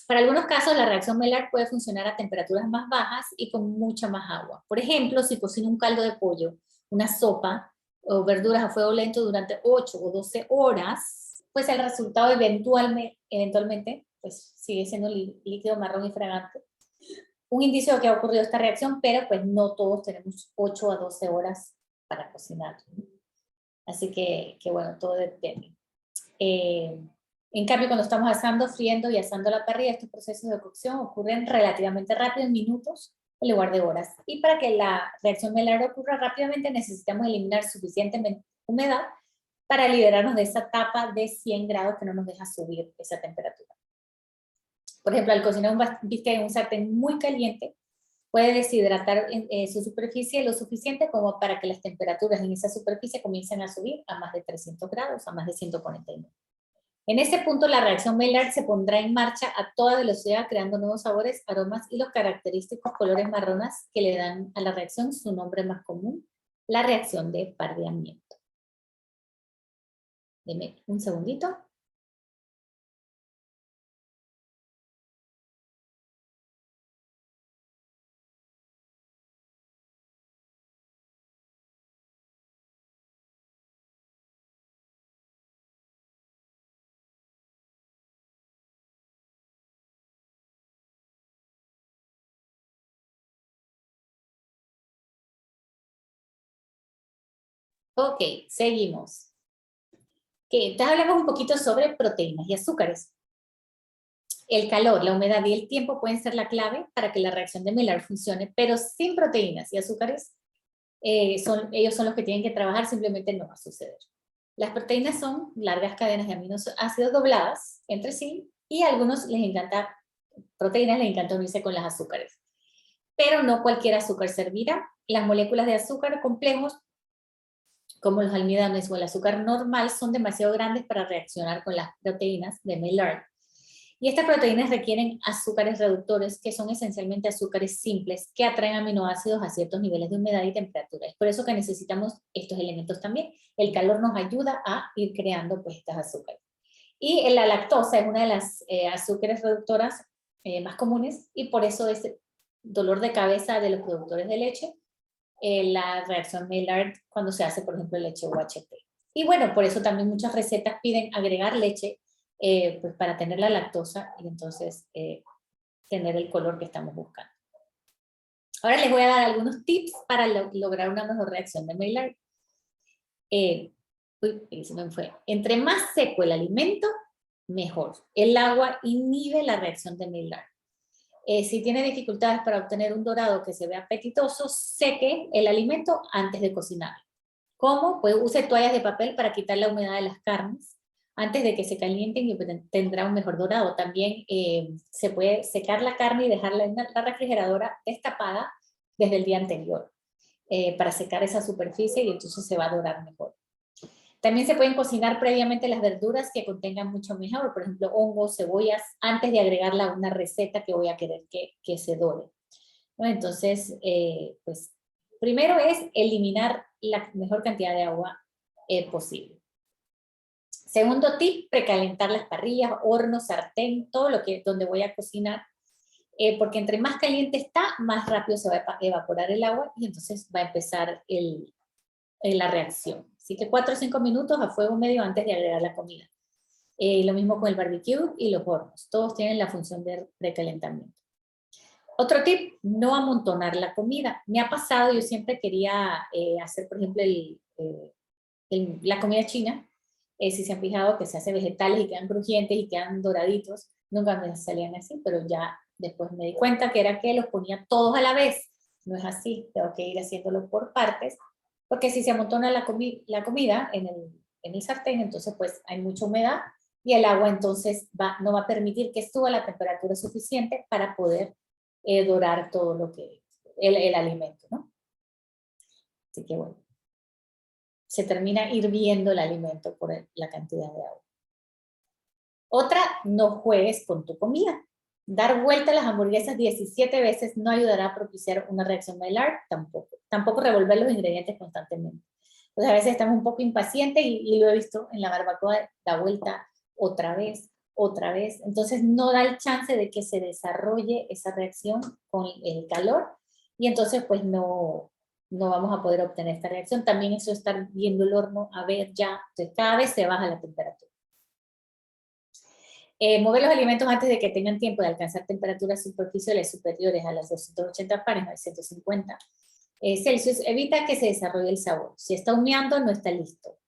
Para algunos casos, la reacción Maillard puede funcionar a temperaturas más bajas y con mucha más agua. Por ejemplo, si cocino un caldo de pollo, una sopa o verduras a fuego lento durante 8 o 12 horas, pues el resultado eventualmente pues sigue siendo líquido marrón y fragante. Un indicio de que ha ocurrido esta reacción, pero pues no todos tenemos 8 a 12 horas para cocinar. Así que bueno, todo depende. En cambio, cuando estamos asando, friendo y asando a la parrilla, estos procesos de cocción ocurren relativamente rápido, en minutos, en lugar de horas. Y para que la reacción Maillard ocurra rápidamente, necesitamos eliminar suficiente humedad para liberarnos de esa tapa de 100 grados que no nos deja subir esa temperatura. Por ejemplo, al cocinar un bistec en un sartén muy caliente, puede deshidratar su superficie lo suficiente como para que las temperaturas en esa superficie comiencen a subir a más de 300 grados, a más de 149. En ese punto, la reacción Maillard se pondrá en marcha a toda velocidad, creando nuevos sabores, aromas y los característicos colores marrones que le dan a la reacción su nombre más común, la reacción de pardeamiento. Deme un segundito. Ok, seguimos. Entonces hablamos un poquito sobre proteínas y azúcares. El calor, la humedad y el tiempo pueden ser la clave para que la reacción de Maillard funcione, pero sin proteínas y azúcares, ellos son los que tienen que trabajar, simplemente no va a suceder. Las proteínas son largas cadenas de aminoácidos dobladas entre sí y a algunos proteínas les encanta unirse con las azúcares. Pero no cualquier azúcar servirá. Las moléculas de azúcar complejos, como los almidones o el azúcar normal, son demasiado grandes para reaccionar con las proteínas de Maillard. Y estas proteínas requieren azúcares reductores, que son esencialmente azúcares simples que atraen aminoácidos a ciertos niveles de humedad y temperatura. Es por eso que necesitamos estos elementos también. El calor nos ayuda a ir creando pues estas azúcares. Y la lactosa es una de las azúcares reductoras más comunes y por eso es dolor de cabeza de los productores de leche, la reacción Maillard cuando se hace, por ejemplo, leche UHT. Y bueno, por eso también muchas recetas piden agregar leche pues para tener la lactosa y entonces tener el color que estamos buscando. Ahora les voy a dar algunos tips para lograr una mejor reacción de Maillard. Se me fue. Entre más seco el alimento, mejor. El agua inhibe la reacción de Maillard. Si tiene dificultades para obtener un dorado que se vea apetitoso, seque el alimento antes de cocinar. ¿Cómo? Pues use toallas de papel para quitar la humedad de las carnes antes de que se calienten y tendrá un mejor dorado. También se puede secar la carne y dejarla en la refrigeradora destapada desde el día anterior para secar esa superficie y entonces se va a dorar mejor. También se pueden cocinar previamente las verduras que contengan mucho mejor, por ejemplo, hongos, cebollas, antes de agregarla a una receta que voy a querer que se dore. ¿No? Entonces, pues, primero es eliminar la mejor cantidad de agua posible. Segundo tip, precalentar las parrillas, hornos, sartén, todo donde voy a cocinar. porque entre más caliente está, más rápido se va a evaporar el agua y entonces va a empezar la reacción. Así que 4 o 5 minutos a fuego medio antes de agregar la comida. Lo mismo con el barbecue y los hornos. Todos tienen la función de precalentamiento. Otro tip, no amontonar la comida. Me ha pasado, yo siempre quería hacer, por ejemplo, la comida china. Si se han fijado que se hace vegetales y quedan crujientes y quedan doraditos, nunca me salían así, pero ya después me di cuenta que era que los ponía todos a la vez. No es así, tengo que ir haciéndolo por partes, porque si se amontona la comida en el sartén, entonces pues hay mucha humedad y el agua entonces no va a permitir que suba la temperatura suficiente para poder dorar todo lo que, el alimento, ¿no? Así que bueno, se termina hirviendo el alimento por la cantidad de agua. Otra, no juegues con tu comida. Dar vuelta a las hamburguesas 17 veces no ayudará a propiciar una reacción Maillard, tampoco. Tampoco revolver los ingredientes constantemente. Entonces a veces estamos un poco impacientes y lo he visto en la barbacoa, da vuelta otra vez, otra vez. Entonces no da el chance de que se desarrolle esa reacción con el calor y entonces pues no vamos a poder obtener esta reacción. También eso estar viendo el horno, a ver ya, entonces cada vez se baja la temperatura. Mover los alimentos antes de que tengan tiempo de alcanzar temperaturas superficiales superiores a las 280 Fahrenheit, 150 Celsius, evita que se desarrolle el sabor. Si está humeando, no está listo.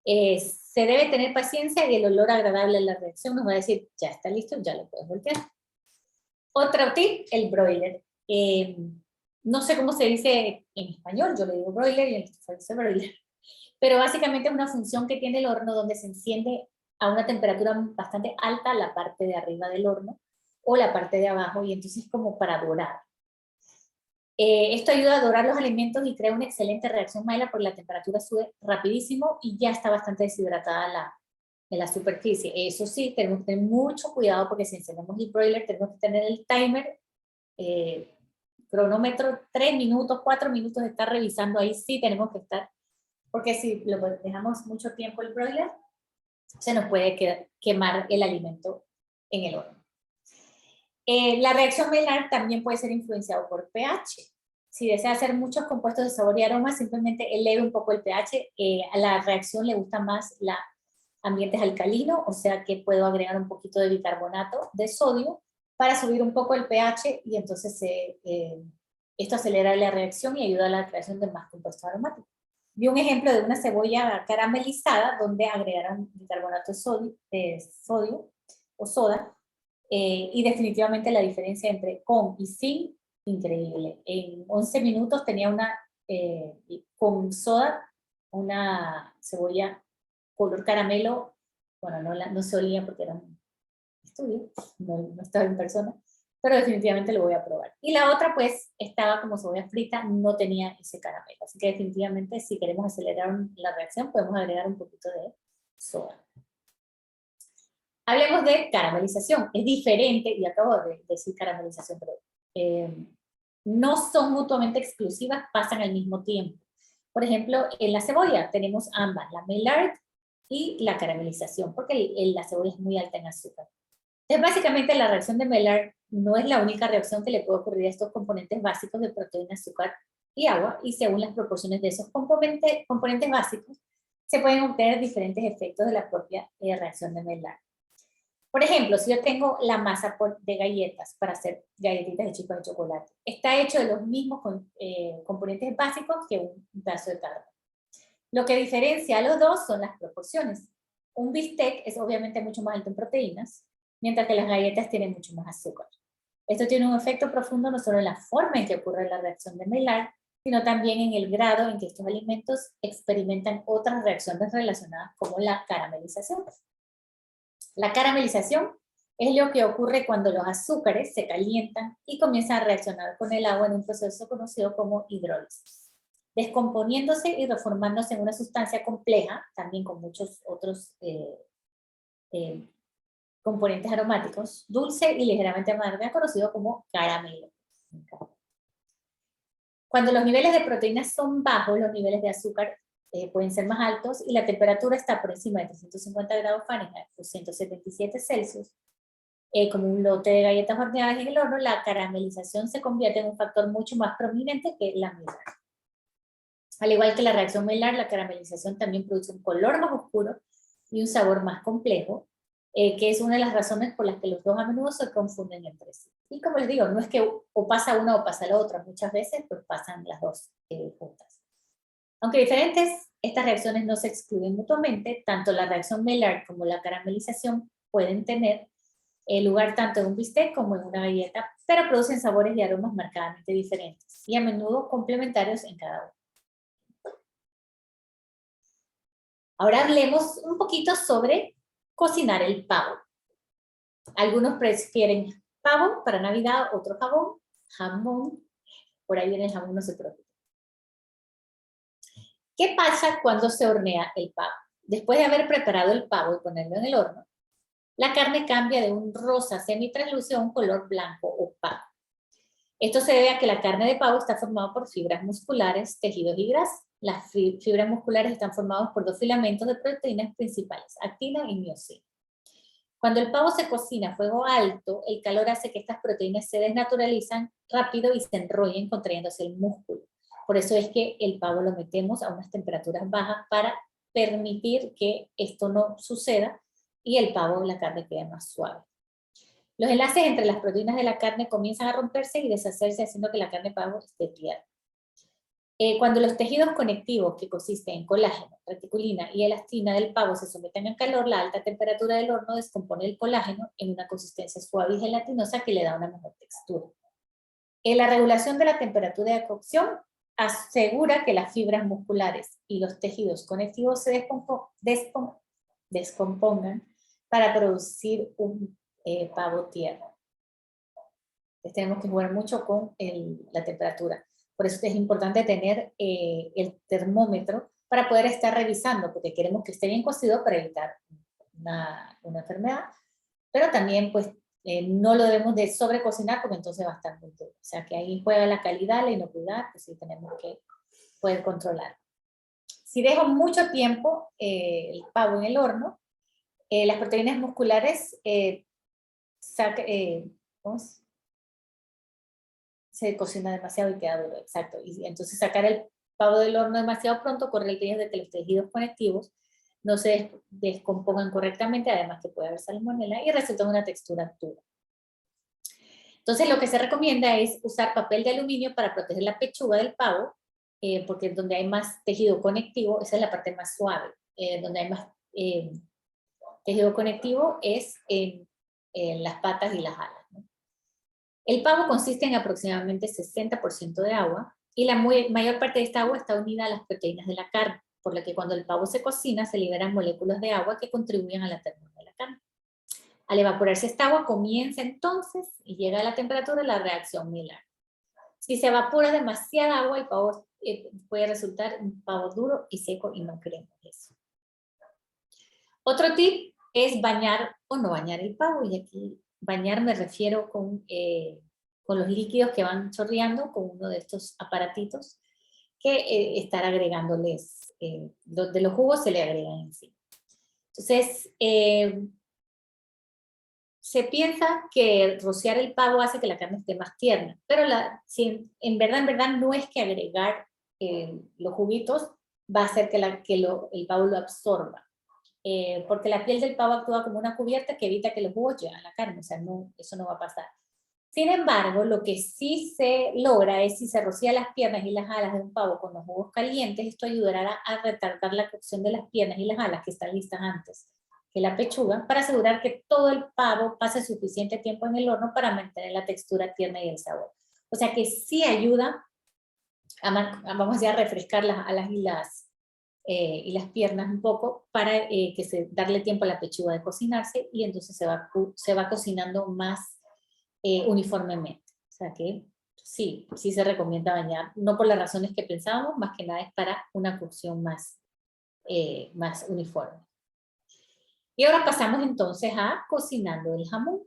Se debe tener paciencia y el olor agradable de la reacción nos va a decir, ya está listo, ya lo puedes voltear. Otro tip, el broiler. No sé cómo se dice en español, yo le digo broiler y en español dice broiler. Pero básicamente es una función que tiene el horno donde se enciende a una temperatura bastante alta la parte de arriba del horno o la parte de abajo y entonces como para dorar. Esto ayuda a dorar los alimentos y crea una excelente reacción Maillard porque la temperatura sube rapidísimo y ya está bastante deshidratada la superficie. Eso sí, tenemos que tener mucho cuidado porque si encendemos el broiler tenemos que tener el timer, cronómetro, 3 minutos, 4 minutos de estar revisando, ahí sí tenemos que estar, porque si lo dejamos mucho tiempo el broiler, se nos puede quemar el alimento en el horno. La reacción Maillard también puede ser influenciada por pH. Si desea hacer muchos compuestos de sabor y aroma, simplemente eleve un poco el pH. A la reacción le gusta más ambientes alcalinos, o sea que puedo agregar un poquito de bicarbonato de sodio para subir un poco el pH y entonces esto acelera la reacción y ayuda a la creación de más compuestos aromáticos. Vi un ejemplo de una cebolla caramelizada donde agregaron bicarbonato de sodio o soda y definitivamente la diferencia entre con y sin, increíble. En 11 minutos tenía con soda, una cebolla color caramelo, bueno, no se olía porque era un estudio, no estaba en persona, pero definitivamente lo voy a probar. Y la otra pues estaba como cebolla frita, no tenía ese caramelo, así que definitivamente si queremos acelerar la reacción podemos agregar un poquito de soda. Hablemos de caramelización, es diferente, y acabo de decir caramelización, pero no son mutuamente exclusivas, pasan al mismo tiempo. Por ejemplo, en la cebolla tenemos ambas, la Maillard y la caramelización, porque la cebolla es muy alta en azúcar. Entonces, básicamente la reacción de Maillard no es la única reacción que le puede ocurrir a estos componentes básicos de proteína, azúcar y agua, y según las proporciones de esos componentes básicos, se pueden obtener diferentes efectos de la propia reacción de Maillard. Por ejemplo, si yo tengo la masa de galletas para hacer galletitas de chispas de chocolate, está hecho de los mismos componentes básicos que un pedazo de carne. Lo que diferencia a los dos son las proporciones. Un bistec es obviamente mucho más alto en proteínas, mientras que las galletas tienen mucho más azúcar. Esto tiene un efecto profundo no solo en la forma en que ocurre la reacción de Maillard, sino también en el grado en que estos alimentos experimentan otras reacciones relacionadas como la caramelización. La caramelización es lo que ocurre cuando los azúcares se calientan y comienzan a reaccionar con el agua en un proceso conocido como hidrólisis, descomponiéndose y reformándose en una sustancia compleja, también con muchos otros componentes aromáticos, dulce y ligeramente amarga, conocido como caramelo. Cuando los niveles de proteínas son bajos, los niveles de azúcar pueden ser más altos y la temperatura está por encima de 350 grados Fahrenheit o 177 Celsius. como un lote de galletas horneadas en el horno, la caramelización se convierte en un factor mucho más prominente que la Maillard. Al igual que la reacción Maillard, la caramelización también produce un color más oscuro y un sabor más complejo, que es una de las razones por las que los dos a menudo se confunden entre sí. Y como les digo, no es que o pasa una o pasa la otra, muchas veces pues pasan las dos juntas. Aunque diferentes, estas reacciones no se excluyen mutuamente, tanto la reacción Maillard como la caramelización pueden tener lugar tanto en un bistec como en una galleta, pero producen sabores y aromas marcadamente diferentes y a menudo complementarios en cada uno. Ahora hablemos un poquito sobre cocinar el pavo. Algunos prefieren pavo para Navidad, otro jamón, por ahí viene el jamón, no se preocupe. ¿Qué pasa cuando se hornea el pavo? Después de haber preparado el pavo y ponerlo en el horno, la carne cambia de un rosa semitraslúcido a un color blanco opaco. Esto se debe a que la carne de pavo está formada por fibras musculares, tejidos y grasa. Las fibras musculares están formadas por dos filamentos de proteínas principales, actina y miosina. Cuando el pavo se cocina a fuego alto, el calor hace que estas proteínas se desnaturalizan rápido y se enrollen contrayéndose el músculo. Por eso es que el pavo lo metemos a unas temperaturas bajas para permitir que esto no suceda y el pavo, la carne, quede más suave. Los enlaces entre las proteínas de la carne comienzan a romperse y deshacerse, haciendo que la carne de pavo esté tierna. Cuando los tejidos conectivos, que consisten en colágeno, reticulina y elastina del pavo, se someten al calor, la alta temperatura del horno descompone el colágeno en una consistencia suave y gelatinosa que le da una mejor textura. La regulación de la temperatura de cocción asegura que las fibras musculares y los tejidos conectivos se descompongan para producir un pavo tierno. Entonces tenemos que jugar mucho con la temperatura. Por eso es importante tener el termómetro para poder estar revisando, porque queremos que esté bien cocido para evitar una enfermedad, pero también pues no lo debemos de sobrecocinar porque entonces va a estar muy duro. O sea que ahí juega la calidad, la inocuidad, pues sí tenemos que poder controlar. Si dejo mucho tiempo el pavo en el horno, las proteínas musculares se cocina demasiado y queda duro, exacto. Y entonces sacar el pavo del horno demasiado pronto corre el riesgo de que los tejidos conectivos no se descompongan correctamente, además que puede haber salmonela y resulta en una textura dura. Entonces lo que se recomienda es usar papel de aluminio para proteger la pechuga del pavo, porque donde hay más tejido conectivo, esa es la parte más suave. Donde hay más tejido conectivo es en las patas y las alas, ¿no? El pavo consiste en aproximadamente 60% de agua y la mayor parte de esta agua está unida a las proteínas de la carne, por lo que cuando el pavo se cocina se liberan moléculas de agua que contribuyen a la ternura de la carne. Al evaporarse esta agua comienza entonces y llega a la temperatura la reacción Maillard. Si se evapora demasiada agua, el pavo puede resultar un pavo duro y seco y no queremos eso. Otro tip es bañar o no bañar el pavo, y aquí bañar me refiero con los líquidos que van chorreando con uno de estos aparatitos que estar agregándoles, de los jugos se le agregan encima. Entonces, se piensa que rociar el pavo hace que la carne esté más tierna, pero si en verdad no es que agregar los juguitos va a hacer que el pavo lo absorba. Porque la piel del pavo actúa como una cubierta que evita que los jugos lleguen a la carne, o sea, eso no va a pasar. Sin embargo, lo que sí se logra es si se rocía las piernas y las alas de un pavo con los jugos calientes, esto ayudará a retardar la cocción de las piernas y las alas que están listas antes que la pechuga, para asegurar que todo el pavo pase suficiente tiempo en el horno para mantener la textura tierna y el sabor. O sea que sí ayuda vamos a refrescar las alas y las piernas un poco para darle tiempo a la pechuga de cocinarse y entonces se va cocinando más uniformemente. O sea que sí se recomienda bañar, no por las razones que pensábamos, más que nada es para una cocción más uniforme. Y ahora pasamos entonces a cocinando el jamón.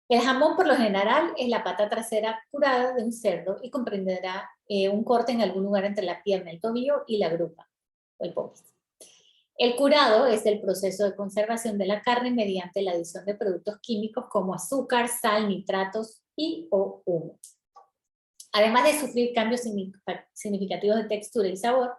El jamón por lo general es la pata trasera curada de un cerdo y comprenderá un corte en algún lugar entre la pierna, el tobillo y la grupa o el povis. El curado es el proceso de conservación de la carne mediante la adición de productos químicos como azúcar, sal, nitratos y o humo. Además de sufrir cambios significativos de textura y sabor,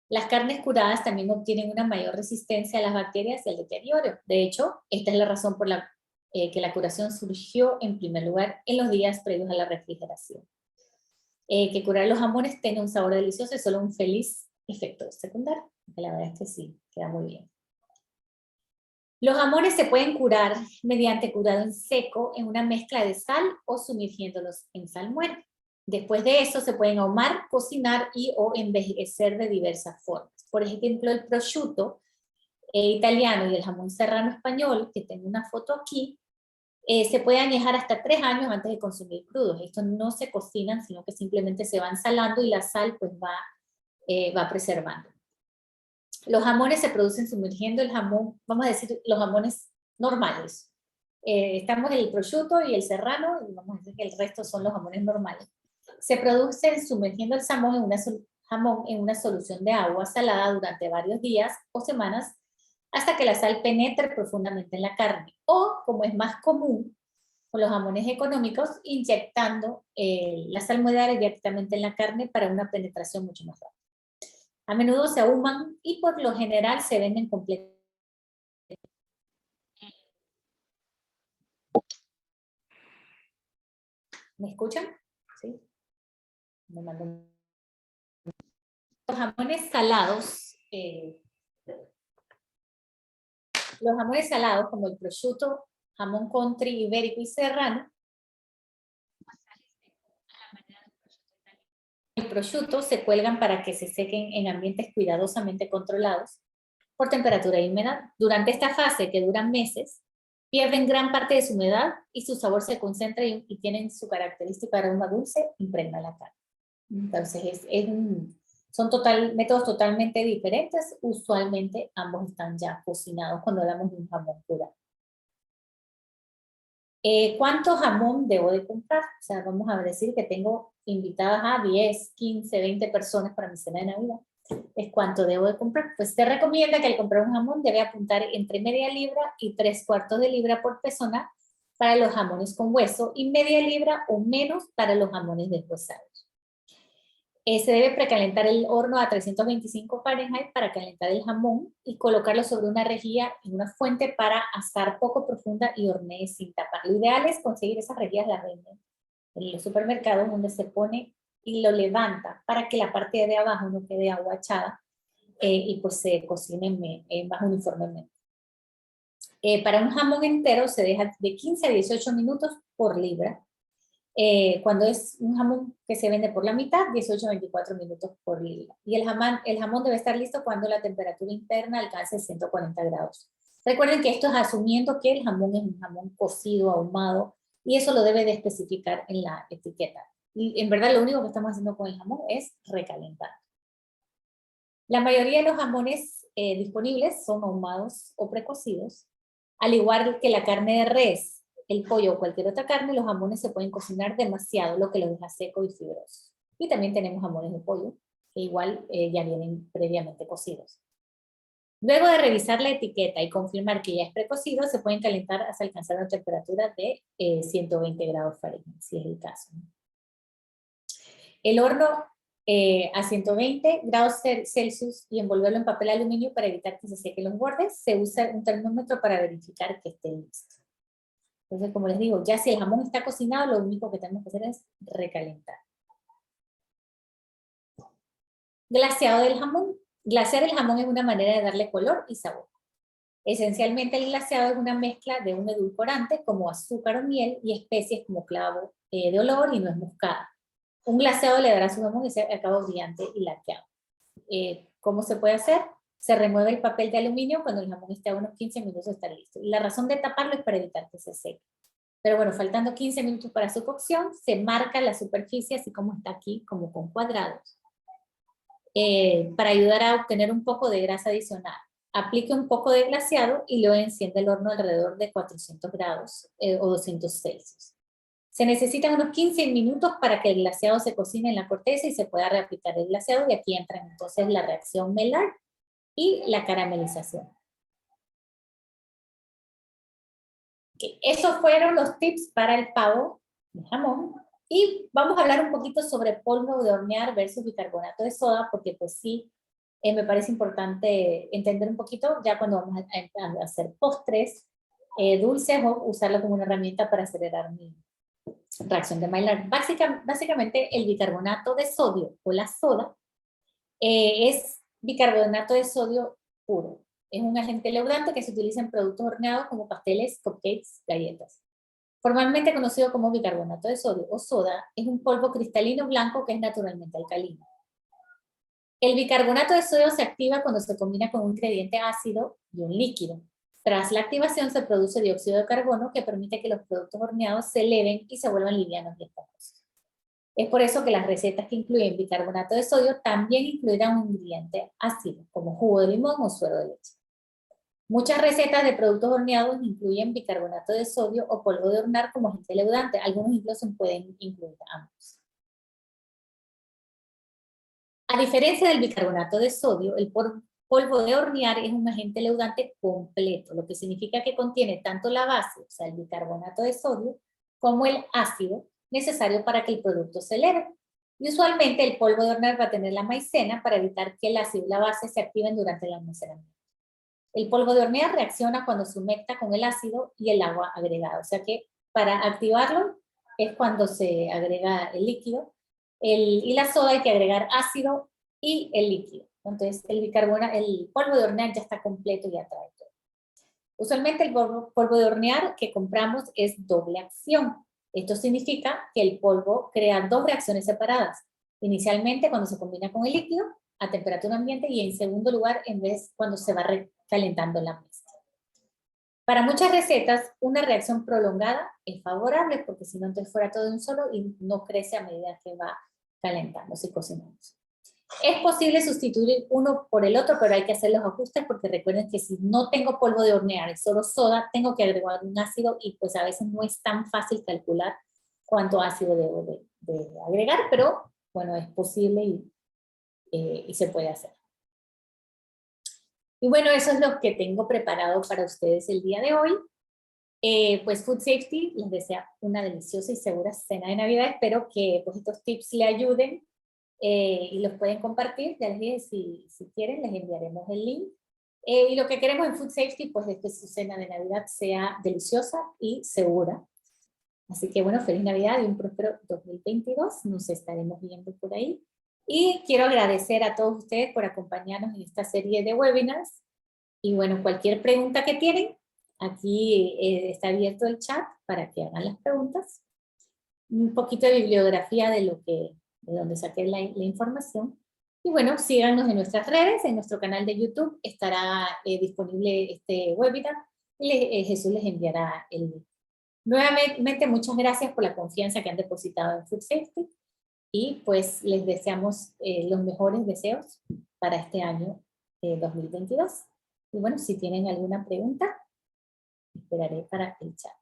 las carnes curadas también obtienen una mayor resistencia a las bacterias y al deterioro. De hecho, esta es la razón por la que la curación surgió en primer lugar en los días previos a la refrigeración. Que curar los jamones tiene un sabor delicioso y solo un feliz efecto secundario. La verdad es que sí, queda muy bien. Los jamones se pueden curar mediante curado en seco en una mezcla de sal o sumergiéndolos en salmuera. Después de eso se pueden ahumar, cocinar y o envejecer de diversas formas. Por ejemplo, el prosciutto italiano y el jamón serrano español, que tengo una foto aquí, se puede añejar hasta 3 años antes de consumir crudos. Estos no se cocinan, sino que simplemente se van salando y la sal pues va preservando. Los jamones se producen sumergiendo el jamón, vamos a decir los jamones normales. Estamos el prosciutto y el serrano, y vamos a decir que el resto son los jamones normales. Se producen sumergiendo el jamón en una solución de agua salada durante varios días o semanas hasta que la sal penetre profundamente en la carne. O, como es más común con los jamones económicos, inyectando la salmuera directamente en la carne para una penetración mucho más rápida. A menudo se ahuman y por lo general se venden completos. ¿Me escuchan? ¿Sí? Me mandan. Los jamones salados, como el prosciutto, jamón country, ibérico y serrano, el prosciutto se cuelgan para que se sequen en ambientes cuidadosamente controlados por temperatura y humedad. Durante esta fase, que dura meses, pierden gran parte de su humedad y su sabor se concentra y tienen su característica aroma dulce, impregna la carne. Entonces, son métodos totalmente diferentes. Usualmente ambos están ya cocinados cuando hablamos de un jamón curado. ¿Cuánto jamón debo de comprar? O sea, vamos a decir que tengo invitadas a 10, 15, 20 personas para mi cena de Navidad. ¿Es cuánto debo de comprar? Pues se recomienda que al comprar un jamón debe apuntar entre media libra y 3/4 de libra por persona para los jamones con hueso y media libra o menos para los jamones deshuesados. Se debe precalentar el horno a 325 Fahrenheit para calentar el jamón y colocarlo sobre una rejilla en una fuente para asar poco profunda y hornee sin tapar. Lo ideal es conseguir esas rejillas, las venden en los supermercados, donde se pone y lo levanta para que la parte de abajo no quede aguachada y pues se cocine más uniformemente. Para un jamón entero se deja de 15 a 18 minutos por libra. Cuando es un jamón que se vende por la mitad, 18 a 24 minutos por libra. Y el jamón debe estar listo cuando la temperatura interna alcance 140 grados. Recuerden que esto es asumiendo que el jamón es un jamón cocido, ahumado, y eso lo debe de especificar en la etiqueta. Y en verdad lo único que estamos haciendo con el jamón es recalentar. La mayoría de los jamones disponibles son ahumados o precocidos. Al igual que la carne de res, el pollo o cualquier otra carne, los jamones se pueden cocinar demasiado, lo que los deja secos y fibrosos. Y también tenemos jamones de pollo, que igual ya vienen previamente cocidos. Luego de revisar la etiqueta y confirmar que ya es precocido, se pueden calentar hasta alcanzar una temperatura de 120 grados Fahrenheit, si es el caso. El horno a 120 grados Celsius y envolverlo en papel aluminio para evitar que se sequen los bordes. Se usa un termómetro para verificar que esté listo. Entonces, como les digo, ya si el jamón está cocinado, lo único que tenemos que hacer es recalentar. Glaseado del jamón. Glasear el jamón es una manera de darle color y sabor. Esencialmente el glaseado es una mezcla de un edulcorante como azúcar o miel y especies como clavo de olor y nuez moscada. Un glaseado le dará a su jamón ese acabado brillante y laqueado. ¿Cómo se puede hacer? Se remueve el papel de aluminio cuando el jamón esté a unos 15 minutos está listo. Y la razón de taparlo es para evitar que se seque. Pero bueno, faltando 15 minutos para su cocción, se marca la superficie así como está aquí, como con cuadrados, para ayudar a obtener un poco de grasa adicional. Aplique un poco de glaseado y luego enciende el horno alrededor de 400 grados o 200 Celsius. Se necesitan unos 15 minutos para que el glaseado se cocine en la corteza y se pueda reaplicar el glaseado, y aquí entra entonces la reacción Maillard, y la caramelización. Okay. Esos fueron los tips para el pavo de jamón. Y vamos a hablar un poquito sobre polvo de hornear versus bicarbonato de soda, porque pues sí, me parece importante entender un poquito ya cuando vamos a hacer postres, dulces, o usarlo como una herramienta para acelerar mi reacción de Maillard. Básicamente el bicarbonato de sodio o la soda es bicarbonato de sodio puro. Es un agente leudante que se utiliza en productos horneados como pasteles, cupcakes, galletas. Formalmente conocido como bicarbonato de sodio o soda, es un polvo cristalino blanco que es naturalmente alcalino. El bicarbonato de sodio se activa cuando se combina con un ingrediente ácido y un líquido. Tras la activación se produce dióxido de carbono que permite que los productos horneados se eleven y se vuelvan livianos y esponjosos. Es por eso que las recetas que incluyen bicarbonato de sodio también incluirán un ingrediente ácido, como jugo de limón o suero de leche. Muchas recetas de productos horneados incluyen bicarbonato de sodio o polvo de hornear como agente leudante. Algunos incluso pueden incluir ambos. A diferencia del bicarbonato de sodio, el polvo de hornear es un agente leudante completo, lo que significa que contiene tanto la base, o sea, el bicarbonato de sodio, como el ácido necesario para que el producto se eleve. Y usualmente el polvo de hornear va a tener la maicena para evitar que el ácido y la base se activen durante el almacenamiento. El polvo de hornear reacciona cuando se humecta con el ácido y el agua agregada. O sea que para activarlo es cuando se agrega el líquido. Y la soda hay que agregar ácido y el líquido. Entonces el polvo de hornear ya está completo y ya trae todo. Usualmente el polvo de hornear que compramos es doble acción. Esto significa que el polvo crea dos reacciones separadas. Inicialmente cuando se combina con el líquido a temperatura ambiente y en segundo lugar cuando se va calentando la mezcla. Para muchas recetas, una reacción prolongada es favorable porque si no, entonces fuera todo de un solo y no crece a medida que va calentándose y cocinamos. Es posible sustituir uno por el otro, pero hay que hacer los ajustes porque recuerden que si no tengo polvo de hornear, es solo soda, tengo que agregar un ácido y pues a veces no es tan fácil calcular cuánto ácido debo de agregar, pero bueno, es posible y se puede hacer. Y bueno, eso es lo que tengo preparado para ustedes el día de hoy. Pues Food Safety les desea una deliciosa y segura cena de Navidad. Espero que pues, estos tips le ayuden y los pueden compartir. Ya les dije, si quieren, les enviaremos el link. Y lo que queremos en Food Safety pues, es que su cena de Navidad sea deliciosa y segura. Así que bueno, feliz Navidad y un próspero 2022. Nos estaremos viendo por ahí. Y quiero agradecer a todos ustedes por acompañarnos en esta serie de webinars. Y bueno, cualquier pregunta que tienen, aquí está abierto el chat para que hagan las preguntas. Un poquito de bibliografía de donde saqué la información. Y bueno, síganos en nuestras redes, en nuestro canal de YouTube estará disponible este webinar y Jesús les enviará el link. Nuevamente, muchas gracias por la confianza que han depositado en Food Safety y pues les deseamos los mejores deseos para este año 2022. Y bueno, si tienen alguna pregunta, esperaré para el chat.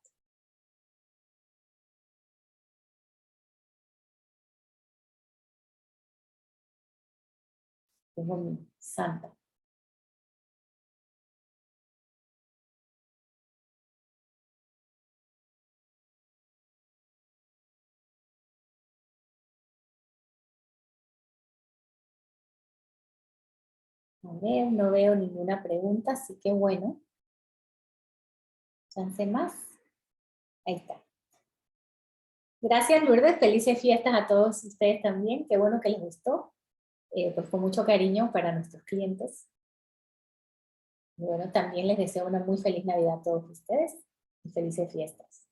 Tengo mi santa. A ver, no veo ninguna pregunta, así que bueno. Chance más. Ahí está. Gracias, Lourdes. Felices fiestas a todos ustedes también. Qué bueno que les gustó. Pues con mucho cariño para nuestros clientes. Y bueno, también les deseo una muy feliz Navidad a todos ustedes y felices fiestas.